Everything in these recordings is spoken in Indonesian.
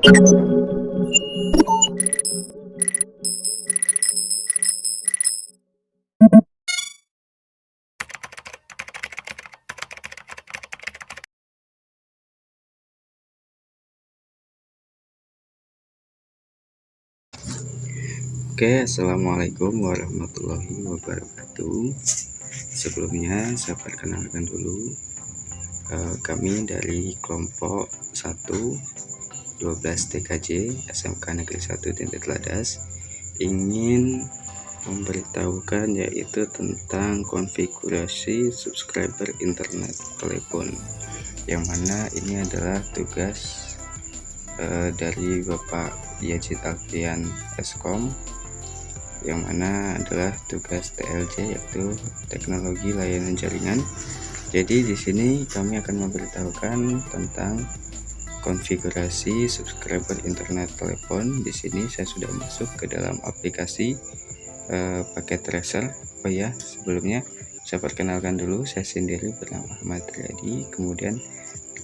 Oke, assalamualaikum warahmatullahi wabarakatuh. Sebelumnya saya perkenalkan dulu, kami dari kelompok 1 12 TKJ SMK Negeri 1 Tintet Ladas ingin memberitahukan yaitu tentang konfigurasi subscriber internet telepon, yang mana ini adalah tugas dari Bapak Yazid Alfian Eskom, yang mana adalah tugas TLJ, yaitu teknologi layanan jaringan. Jadi di sini kami akan memberitahukan tentang konfigurasi subscriber internet telepon. Di sini saya sudah masuk ke dalam aplikasi paket tracer. Oh ya, sebelumnya saya perkenalkan dulu, saya sendiri bernama Ahmad Riyadi, kemudian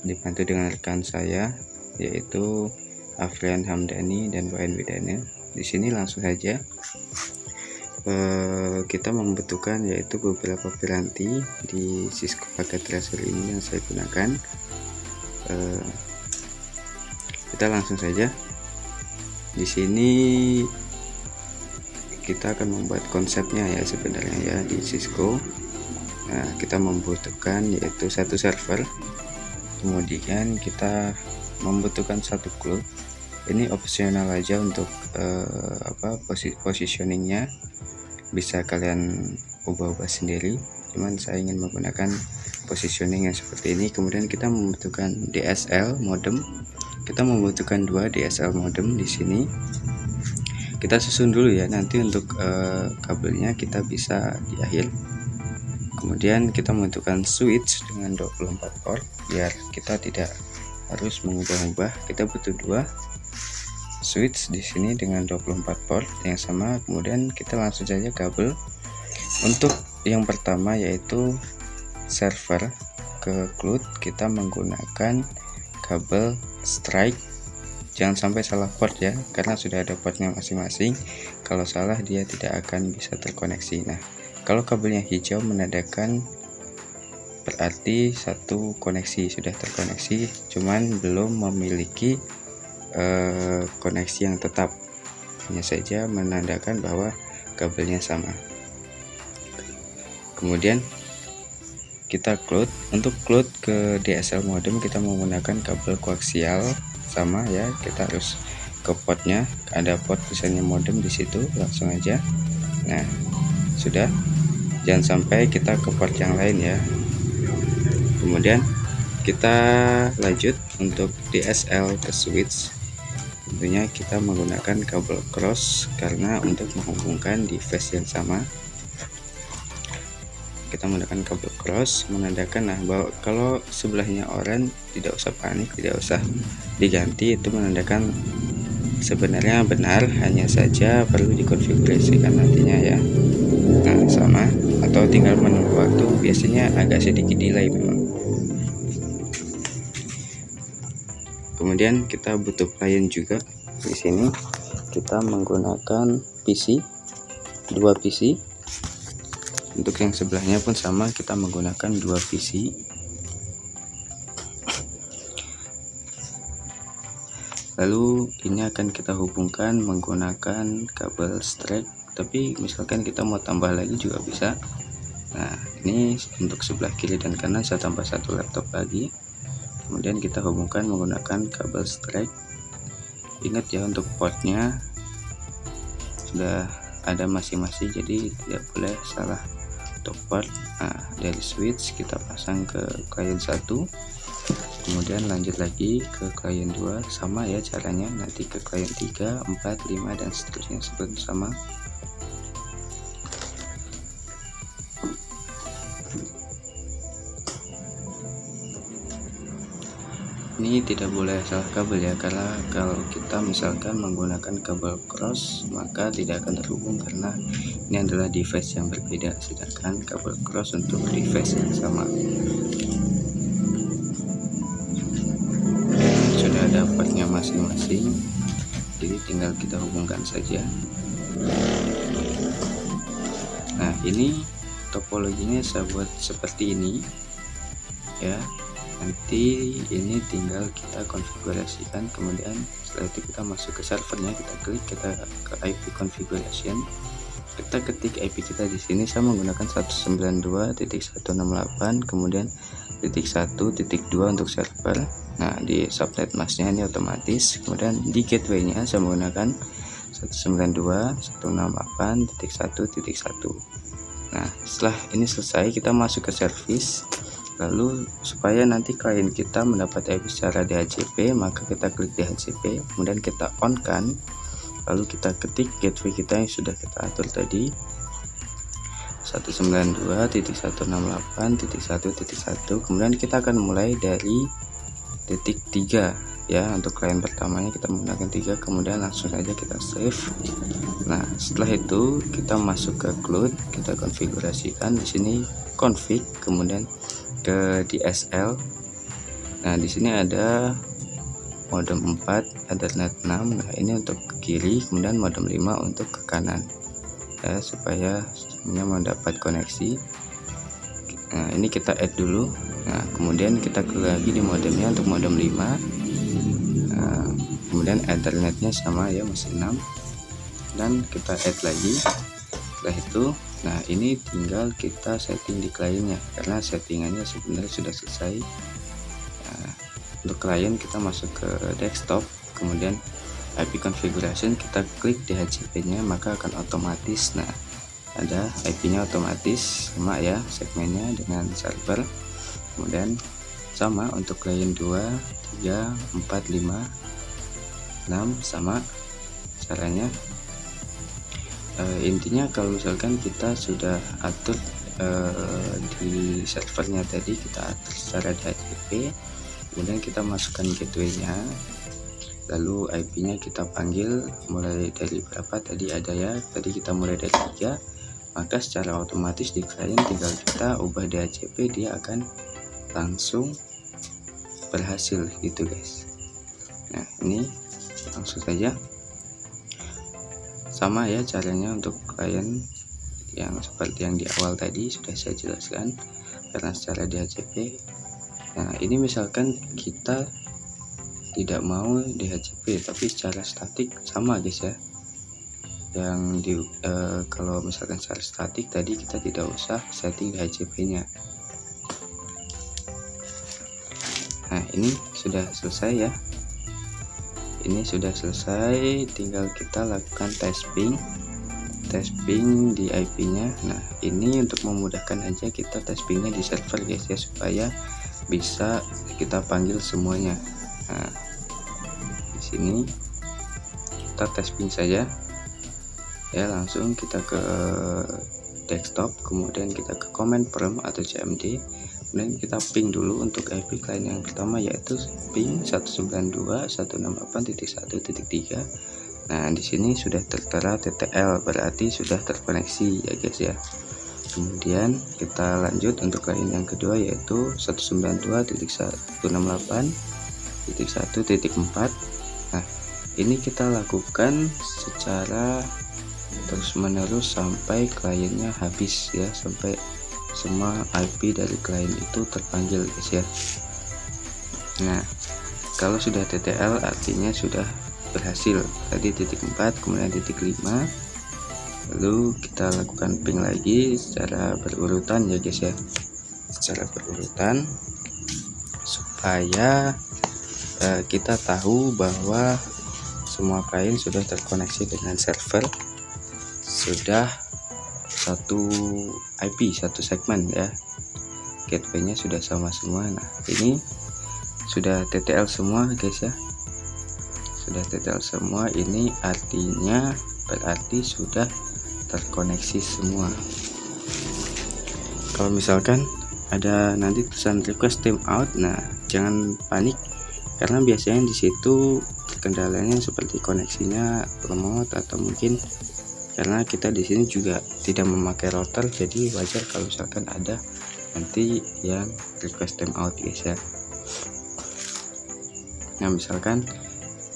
dibantu dengan rekan saya yaitu Afrian Hamdani dan Wayan Widana. Di sini langsung saja kita membutuhkan yaitu beberapa piranti di Cisco paket tracer ini yang saya gunakan. Kita langsung saja. Di sini kita akan membuat konsepnya ya sebenarnya ya di Cisco. Nah, kita membutuhkan yaitu satu server, kemudian kita membutuhkan satu cloud. Ini opsional aja untuk positioningnya, bisa kalian ubah-ubah sendiri, cuman saya ingin menggunakan positioning yang seperti ini. Kemudian kita membutuhkan DSL modem, kita membutuhkan 2 DSL modem. Di sini kita susun dulu ya, nanti untuk kabelnya kita bisa di akhir. Kemudian kita membutuhkan switch dengan 24 port biar kita tidak harus mengubah-ubah. Kita butuh 2 switch di sini dengan 24 port yang sama. Kemudian kita langsung saja kabel. Untuk yang pertama yaitu server ke cloud, kita menggunakan kabel strike. Jangan sampai salah port ya, karena sudah ada portnya masing-masing. Kalau salah dia tidak akan bisa terkoneksi. Nah, kalau kabelnya hijau menandakan berarti satu koneksi sudah terkoneksi, cuman belum memiliki koneksi yang tetap, hanya saja menandakan bahwa kabelnya sama. Kemudian kita cloud. Untuk cloud ke DSL modem kita menggunakan kabel koaksial sama ya, kita harus ke portnya, ada port tulisannya modem di situ, langsung aja. Nah, sudah, jangan sampai kita ke port yang lain ya. Kemudian kita lanjut untuk DSL ke switch. Tentunya kita menggunakan kabel cross karena untuk menghubungkan device yang sama. Kita menggunakan kabel cross, menandakan bahwa kalau sebelahnya orange tidak usah panik, tidak usah diganti, itu menandakan sebenarnya benar, hanya saja perlu dikonfigurasikan nantinya ya. Nah, sama, atau tinggal menunggu waktu, biasanya agak sedikit delay memang. Kemudian kita butuh client juga. Di sini kita menggunakan PC, 2 PC. Untuk yang sebelahnya pun sama, kita menggunakan 2 PC. Lalu ini akan kita hubungkan menggunakan kabel strike, tapi misalkan kita mau tambah lagi juga bisa. Nah, ini untuk sebelah kiri dan kanan saya tambah satu laptop lagi. Kemudian kita hubungkan menggunakan kabel strike. Ingat ya, untuk portnya sudah ada masing-masing, jadi tidak boleh salah untuk port. Nah, dari switch kita pasang ke client 1, kemudian lanjut lagi ke client 2, sama ya caranya, nanti ke client 3, 4, 5 dan seterusnya seperti sama. Ini tidak boleh salah kabel ya, karena kalau kita misalkan menggunakan kabel cross maka tidak akan terhubung karena ini adalah device yang berbeda, sedangkan kabel cross untuk device yang sama. Sudah ada ada portnya masing-masing, jadi tinggal kita hubungkan saja. Nah, ini topologinya saya buat seperti ini ya. Nanti ini tinggal kita konfigurasikan, kemudian setelah itu kita masuk ke servernya, kita klik, kita ke IP configuration, kita ketik IP kita di sini. Saya menggunakan 192.168, kemudian .1.2 untuk server. Nah, di subnet masknya ini otomatis, kemudian di gateway-nya saya menggunakan 192.168.1.1. Nah, setelah ini selesai, kita masuk ke service. Lalu supaya nanti klien kita mendapat IP secara DHCP, maka kita klik DHCP, kemudian kita on kan, lalu kita ketik gateway kita yang sudah kita atur tadi, 192.168.1.1. kemudian kita akan mulai dari titik 3 ya. Untuk klien pertamanya kita menggunakan 3, kemudian langsung saja kita save. Nah, setelah itu kita masuk ke cloud, kita konfigurasikan di sini config, kemudian ke DSL. Nah, di sini ada modem 4, Ethernet 6. Nah, ini untuk ke kiri, kemudian modem 5 untuk ke kanan ya, supaya semuanya mendapat koneksi. Nah, ini kita add dulu. Nah, kemudian kita klik lagi di modemnya untuk modem 5. Nah, kemudian Ethernetnya sama ya, masih 6, dan kita add lagi. Setelah itu, nah ini tinggal kita setting di kliennya, karena settingannya sebenarnya sudah selesai. Nah, untuk klien kita masuk ke desktop, kemudian IP configuration, kita klik DHCP nya, maka akan otomatis. Nah, ada IP nya otomatis sama ya segmennya dengan server. Kemudian sama untuk klien 2, 3, 4, 5, 6 sama caranya. Intinya kalau misalkan kita sudah atur di servernya tadi, kita atur secara DHCP, kemudian kita masukkan gateway-nya, lalu IP-nya kita panggil mulai dari berapa tadi ada ya, tadi kita mulai dari 3, maka secara otomatis di klien tinggal kita ubah DHCP, dia akan langsung berhasil gitu guys. Nah, ini langsung saja sama ya caranya untuk klien yang seperti yang di awal tadi sudah saya jelaskan, karena secara DHCP. Nah, ini misalkan kita tidak mau DHCP tapi secara statik sama guys ya. Yang di kalau misalkan secara statik tadi kita tidak usah setting DHCP-nya. Nah, ini sudah selesai ya. Ini sudah selesai, tinggal kita lakukan test ping di IP-nya. Nah, ini untuk memudahkan aja kita test pingnya di server guys ya, supaya bisa kita panggil semuanya. Nah, di sini kita test ping saja ya, langsung kita ke desktop, kemudian kita ke command prompt atau CMD, kemudian kita ping dulu untuk IP klien yang pertama, yaitu ping 192.168.1.3. Nah, di sini sudah tertera TTL, berarti sudah terkoneksi ya guys ya. Kemudian kita lanjut untuk klien yang kedua, yaitu 192.168.1.4. Nah, ini kita lakukan secara terus menerus sampai kliennya habis ya, sampai semua IP dari klien itu terpanggil guys ya. Nah, kalau sudah TTL artinya sudah berhasil. Tadi titik 4, kemudian titik 5, lalu kita lakukan ping lagi secara berurutan ya guys ya, secara berurutan supaya kita tahu bahwa semua klien sudah terkoneksi dengan server, sudah satu IP, satu segmen ya, gateway-nya sudah sama semua. Nah, ini sudah TTL semua guys ya, sudah TTL semua. Ini artinya berarti sudah terkoneksi semua. Kalau misalkan ada nanti tulisan request timeout, nah jangan panik, karena biasanya di situ kendalanya seperti koneksinya remote, atau mungkin karena kita di sini juga tidak memakai router, jadi wajar kalau misalkan ada nanti yang request timeout guys ya. Nah, misalkan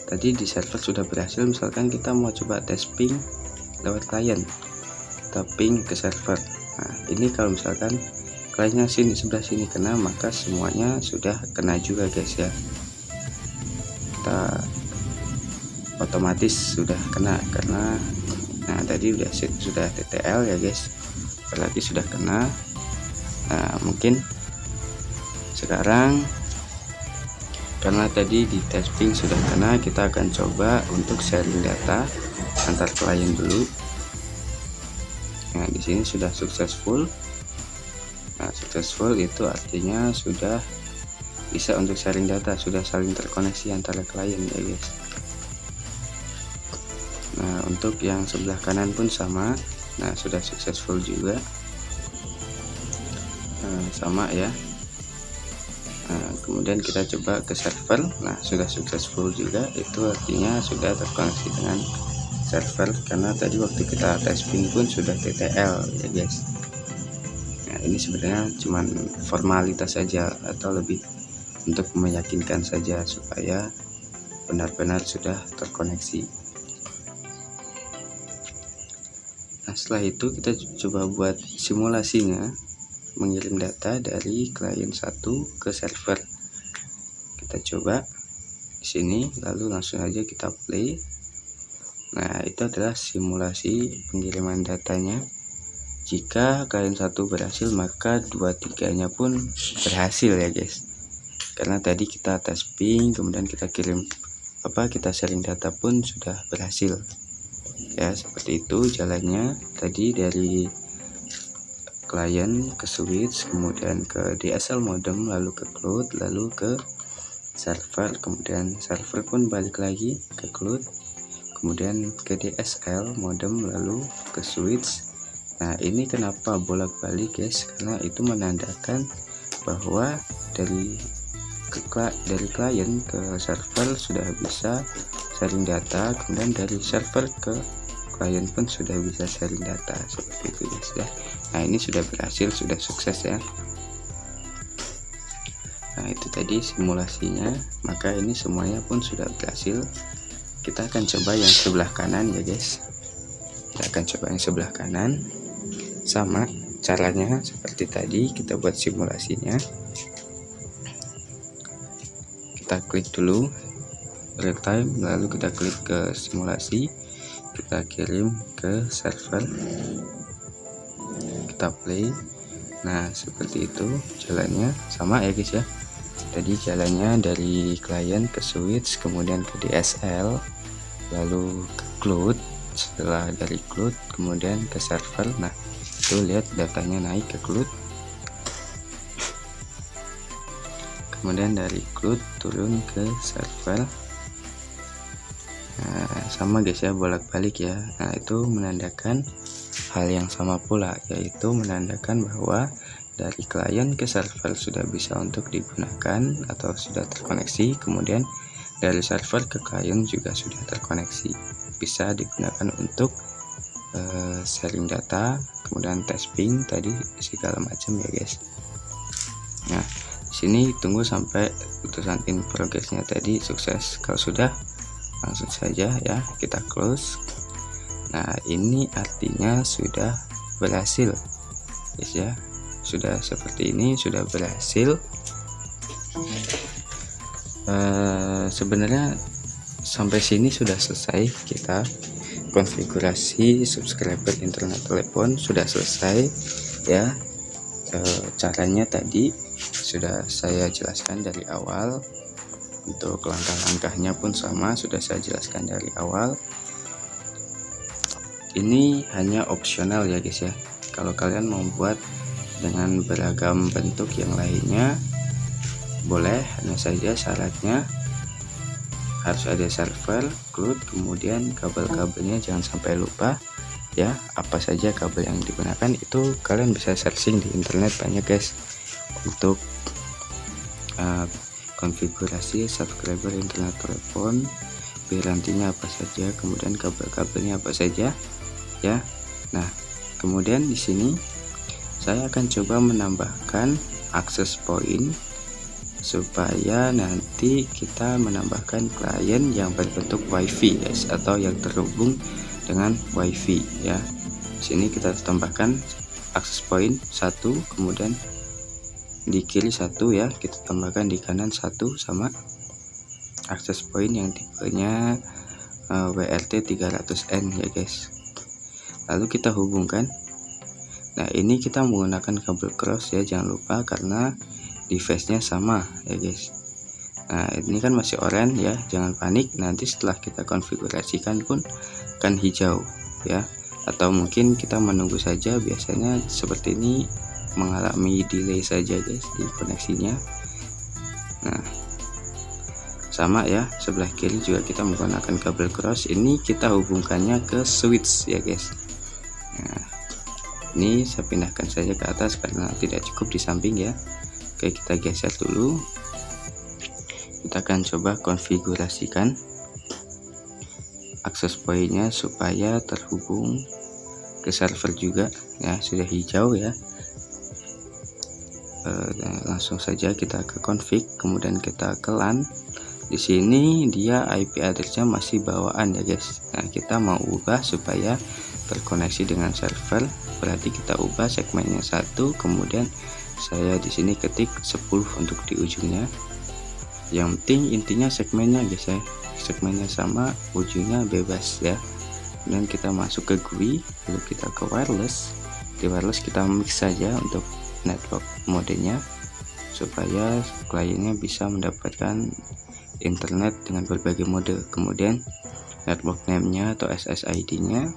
tadi di server sudah berhasil, misalkan kita mau coba tes ping lewat klien, kita ping ke server. Nah, ini kalau misalkan kliennya sebelah sini kena, maka semuanya sudah kena juga guys ya. Kita otomatis sudah kena karena tadi sudah TTL ya guys, berarti sudah kena. Nah, mungkin sekarang karena tadi di testing sudah kena, kita akan coba untuk sharing data antar klien dulu. Nah, di sini sudah successful. Nah, successful itu artinya sudah bisa untuk sharing data, sudah saling terkoneksi antara klien ya guys. Nah, untuk yang sebelah kanan pun sama. Nah, sudah successful juga. Nah, sama ya. Nah, kemudian kita coba ke server. Nah, sudah successful juga, itu artinya sudah terkoneksi dengan server karena tadi waktu kita tes ping pun sudah TTL ya guys. Nah, ini sebenarnya cuman formalitas saja atau lebih untuk meyakinkan saja supaya benar-benar sudah terkoneksi. Nah, setelah itu kita coba buat simulasinya, mengirim data dari klien 1 ke server. Kita coba di sini, lalu langsung aja kita play. Nah, itu adalah simulasi pengiriman datanya. Jika klien 1 berhasil, maka 2-3-nya pun berhasil ya guys. Karena tadi kita tes ping, kemudian kita kita sharing data pun sudah berhasil. Ya, seperti itu jalannya tadi dari klien ke switch, kemudian ke DSL modem, lalu ke cloud, lalu ke server, kemudian server pun balik lagi ke cloud, kemudian ke DSL modem, lalu ke switch. Nah, ini kenapa bolak-balik guys, karena itu menandakan bahwa dari klien ke server sudah bisa sharing data, kemudian dari server ke klien pun sudah bisa sharing data, seperti itu guys ya. Nah, ini sudah berhasil, sudah sukses ya. Nah, itu tadi simulasinya, maka ini semuanya pun sudah berhasil. Kita akan coba yang sebelah kanan ya guys. Kita akan coba yang sebelah kanan, sama caranya seperti tadi. Kita buat simulasinya, kita klik dulu real time, lalu kita klik ke simulasi, kita kirim ke server, kita play. Nah, seperti itu jalannya, sama ya guys ya. Tadi jalannya dari klien ke switch, kemudian ke DSL, lalu ke cloud, setelah dari cloud kemudian ke server. Nah, itu lihat datanya naik ke cloud, kemudian dari cloud turun ke server. Nah, sama guys ya, bolak-balik ya. Nah, itu menandakan hal yang sama pula, yaitu menandakan bahwa dari klien ke server sudah bisa untuk digunakan atau sudah terkoneksi, kemudian dari server ke klien juga sudah terkoneksi, bisa digunakan untuk sharing data, kemudian tes ping tadi segala macam ya guys. Nah, di sini tunggu sampai putusan in progressnya tadi sukses. Kalau sudah, langsung saja ya kita close. Nah, ini artinya sudah berhasil guys ya, sudah seperti ini, sudah berhasil. Sebenarnya sampai sini sudah selesai, kita konfigurasi subscriber internet telepon sudah selesai ya. Caranya tadi sudah saya jelaskan dari awal, untuk langkah-langkahnya pun sama, sudah saya jelaskan dari awal. Ini hanya opsional ya guys ya. Kalau kalian mau buat dengan beragam bentuk yang lainnya boleh, hanya saja syaratnya harus ada server, cloud, kemudian kabel-kabelnya jangan sampai lupa ya. Apa saja kabel yang digunakan itu kalian bisa searching di internet, banyak guys, untuk konfigurasi subscriber internet telepon, pirantinya apa saja, kemudian kabel-kabelnya apa saja ya. Nah, kemudian di sini saya akan coba menambahkan akses point supaya nanti kita menambahkan klien yang berbentuk WiFi guys, atau yang terhubung dengan WiFi ya. Sini kita tambahkan access point 1, kemudian di kiri 1 ya, kita tambahkan di kanan 1 sama access point yang tipenya WRT 300N ya guys. Lalu kita hubungkan. Nah, ini kita menggunakan kabel cross ya, jangan lupa karena device-nya sama ya guys. Nah, ini kan masih oranye ya, jangan panik, nanti setelah kita konfigurasikan pun akan hijau ya. Atau mungkin kita menunggu saja, biasanya seperti ini mengalami delay saja guys di koneksinya. Nah, sama ya, sebelah kiri juga kita menggunakan kabel cross. Ini kita hubungkannya ke switch ya guys. Nah, ini saya pindahkan saja ke atas karena tidak cukup di samping ya. Oke, kita geser dulu. Kita akan coba konfigurasikan akses pointnya supaya terhubung ke server juga ya. Sudah hijau ya. Langsung saja kita ke config, kemudian kita ke LAN. Di sini dia IP addressnya masih bawaan ya guys. Nah, kita mau ubah supaya terkoneksi dengan server, berarti kita ubah segmennya 1, kemudian saya di sini ketik 10 untuk di ujungnya. Yang penting intinya segmennya guys ya, segmennya sama, ujungnya bebas ya. Dan kita masuk ke GUI, lalu kita ke wireless. Di wireless kita mix saja untuk network modenya supaya kliennya bisa mendapatkan internet dengan berbagai mode. Kemudian network name-nya atau SSID-nya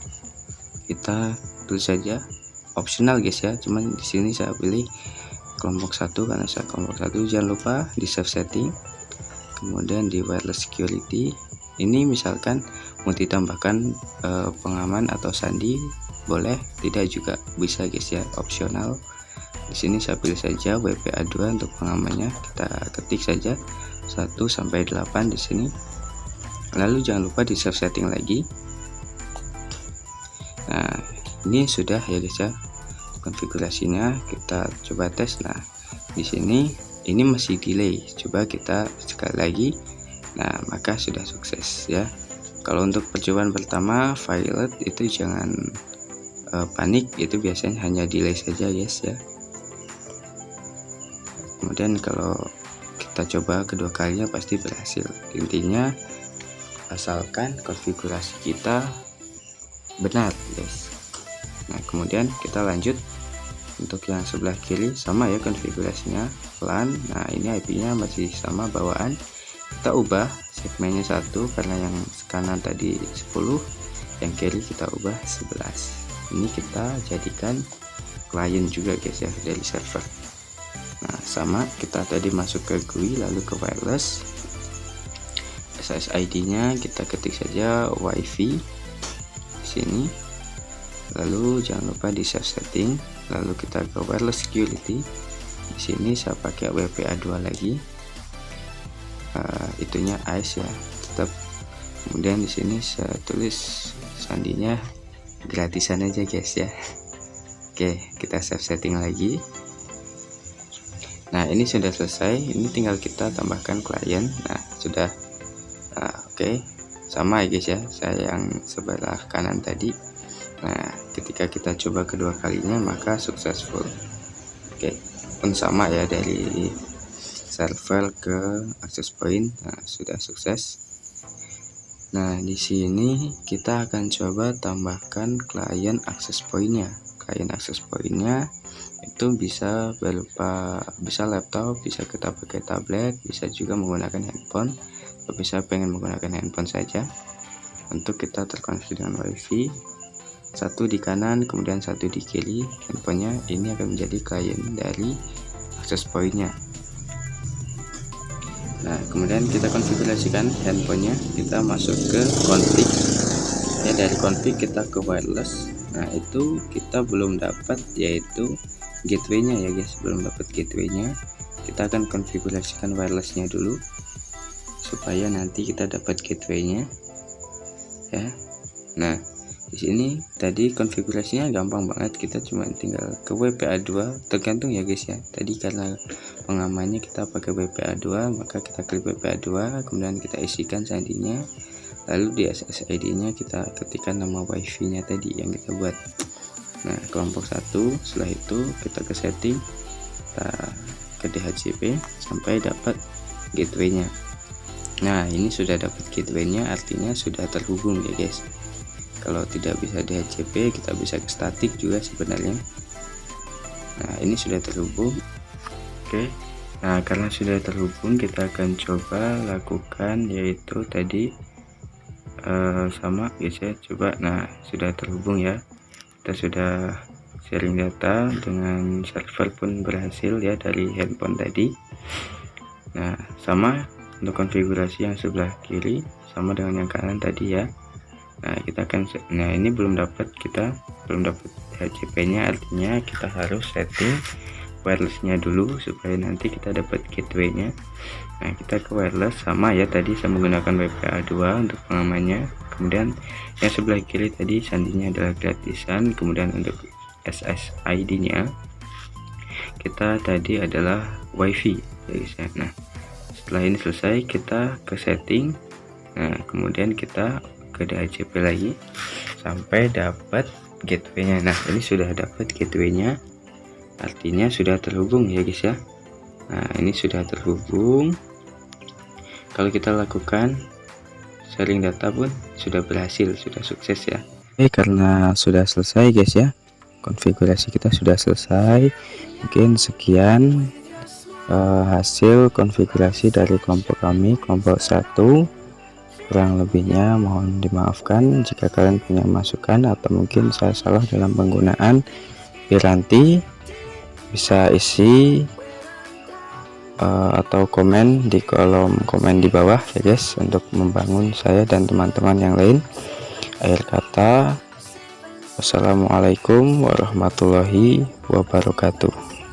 kita tulis saja, optional guys ya, cuman di sini saya pilih kelompok 1 karena saya kelompok 1. Jangan lupa di save setting, kemudian di wireless security ini misalkan mau ditambahkan pengaman atau sandi, boleh, tidak juga bisa guys ya, opsional. Di sini saya pilih saja WPA2 untuk pengamannya, kita ketik saja 1 sampai 8 di sini. Lalu jangan lupa di save setting lagi. Nah, ini sudah ya guys ya konfigurasinya. Kita coba tes. Nah, di sini ini masih delay. Coba kita sekali lagi. Nah, maka sudah sukses ya. Kalau untuk percobaan pertama violet itu jangan panik, itu biasanya hanya delay saja guys ya. Kemudian kalau kita coba kedua kalinya pasti berhasil. Intinya asalkan konfigurasi kita benar guys. Nah, kemudian kita lanjut untuk yang sebelah kiri, sama ya konfigurasinya LAN. Nah, ini IP-nya masih sama bawaan. Kita ubah segmennya 1 karena yang kanan tadi 10, yang kiri kita ubah 11. Ini kita jadikan klien juga guys ya dari server. Nah, sama, kita tadi masuk ke GUI lalu ke wireless. SSID-nya kita ketik saja WiFi di sini. Lalu jangan lupa di save setting, lalu kita ke wireless security. Di sini saya pakai WPA2 lagi. Itunya ICE ya, tetap. Kemudian di sini saya tulis sandinya gratisan aja guys ya. Oke, kita save setting lagi. Nah, ini sudah selesai, ini tinggal kita tambahkan klien. Nah, sudah. Oke, sama ya guys ya, saya yang sebelah kanan tadi. Nah, ketika kita coba kedua kalinya maka successful. Oke, pun sama ya dari server ke access point. Nah, sudah sukses. Nah, di sini kita akan coba tambahkan klien access point-nya. Klien access point-nya itu bisa berupa, bisa laptop, bisa kita pakai tablet, bisa juga menggunakan handphone. Tapi saya pengen menggunakan handphone saja. Untuk kita terkoneksi dengan WiFi, 1 di kanan kemudian 1 di kiri handphonenya. Ini akan menjadi klien dari access point-nya. Nah, kemudian kita konfigurasikan handphonenya. Kita masuk ke config ya, dari config kita ke wireless. Nah, itu kita belum dapat yaitu gateway-nya ya guys, belum dapat gateway-nya. Kita akan konfigurasikan wireless-nya dulu supaya nanti kita dapat gateway-nya ya. Nah, Di sini tadi konfigurasinya gampang banget, kita cuma tinggal ke WPA2, tergantung ya guys ya. Tadi karena pengamannya kita pakai WPA2, maka kita klik WPA2, kemudian kita isikan sandinya, lalu di SSID-nya kita ketikkan nama wifi-nya tadi yang kita buat. Nah, kelompok 1, setelah itu kita ke setting, kita ke DHCP sampai dapat gateway-nya. Nah, ini sudah dapat gateway-nya, artinya sudah terhubung ya guys. Kalau tidak bisa DHCP, kita bisa ke statik juga sebenarnya. Nah, ini sudah terhubung. Oke. Nah, karena sudah terhubung, kita akan coba lakukan yaitu tadi sama guys ya. Coba. Nah, sudah terhubung ya. Kita sudah sharing data dengan server pun berhasil ya dari handphone tadi. Nah, sama untuk konfigurasi yang sebelah kiri sama dengan yang kanan tadi ya. Nah, ini kita belum dapat HCP-nya, artinya kita harus setting wireless-nya dulu supaya nanti kita dapat gateway-nya. Nah, kita ke wireless sama ya, tadi saya menggunakan WPA2 untuk pengamannya. Kemudian yang sebelah kiri tadi sandinya adalah gratisan, kemudian untuk SSID-nya kita tadi adalah wifi ya guys ya. Nah, setelah ini selesai, kita ke setting. Nah, kemudian kita ke DHCP lagi sampai dapat gateway-nya. Nah, ini sudah dapat gateway-nya, artinya sudah terhubung ya guys ya. Nah, ini sudah terhubung. Kalau kita lakukan sharing data pun sudah berhasil, sudah sukses ya. Oke, karena sudah selesai guys ya, konfigurasi kita sudah selesai. Mungkin sekian hasil konfigurasi dari kelompok kami, kelompok 1. Kurang lebihnya mohon dimaafkan jika kalian punya masukan atau mungkin saya salah dalam penggunaan piranti, bisa isi atau komen di kolom komen di bawah ya guys, untuk membangun saya dan teman-teman yang lain. Akhir kata, wassalamualaikum warahmatullahi wabarakatuh.